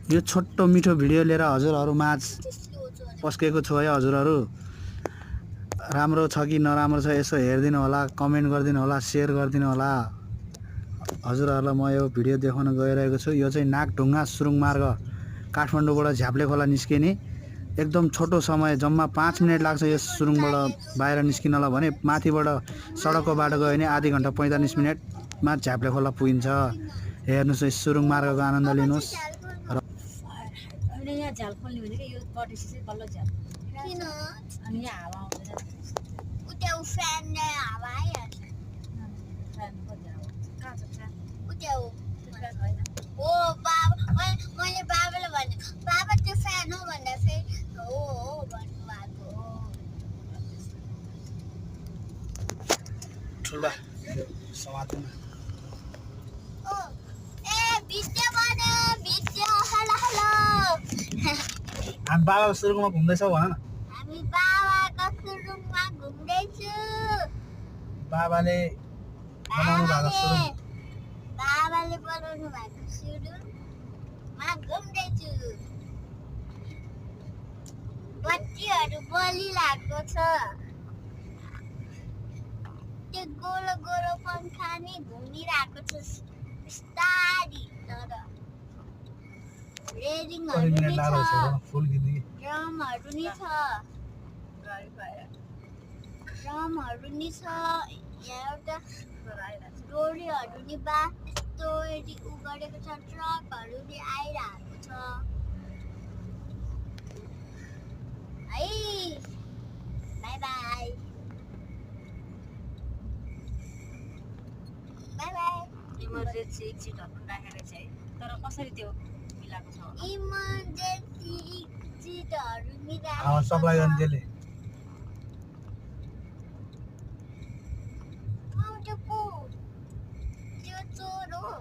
यो छोटो मिठो भिडियो लिएर हजुरहरू माझ पस्केको छु है। हजुरहरू राम्रो छ कि नराम्रो छ यसो हेरिदिनु होला, कमेन्ट गरिदिनु होला, सेयर गरिदिनु होला। हजुरहरूलाई म यो भिडियो देखाउन गइरहेको छु। यो चाहिँ नागढुङ्गा सुरुङ मार्ग काठमाडौँबाट झ्याप्ले खोला निस्किने एकदम छोटो समय, जम्मा 5 मिनट लाग्छ यस सुरुङबाट बाहिर निस्किनलाई भने। माथिबाट सडकको बाटो गयो भने आधी घन्टा 45 मिनटमा झ्याप्ले खोला पुगिन्छ। हेर्नुहोस् यस सुरुङ मार्गको आनन्द लिनुहोस्। यहाँ झ्याल खोल्ने भनेको यो कटेसी चाहिँ बल्ल झ्याल किन अनि यहाँ हावा आउँदैन उता फ्यानले हावा आइहाल्छ फ्यान खोज्दा कहाँ छ फ्यान उता हो फ्यान होइन हो बाबा मैले बाबाले भने बाबा त्यो फ्यान हो भन्दा फेरि हो भन्नु भएको हो ठुला समात्नु ओ ए भिडियो बन्यो भिडियो हेलो हेलो हामी बाबा सुरुङमा घुम्दैछौ भन न। हामी बाबाको सुरुङमा घुम्दैछु। बाबाले बनाउनु भएको सुरुङ बाबाले बनाउनु भएको सुरुङमा घुम्दैछु। बत्तीहरू बलिरहेको छ। त्यो गोलो गोलो पङ्खा नि घुमिरहेको छ बिस्तारी। तर रेलिङहरू नि छ, ड्रमहरू नि छ, ड्रमहरू नि छ, यहाँ एउटा डोरीहरू नि बा यस्तो उ गरेको छ, ट्रकहरू नि आइरहेको छ है। Bye bye bye bye. Emergency एक्जिटहरू राखेर चाहिँ तर कसरी त्यो मिलाएको छ इमर्जेन्सी एक्जिटहरू नि राखेको सप्लाई गर्ने त्यसले त्यो चोर हो।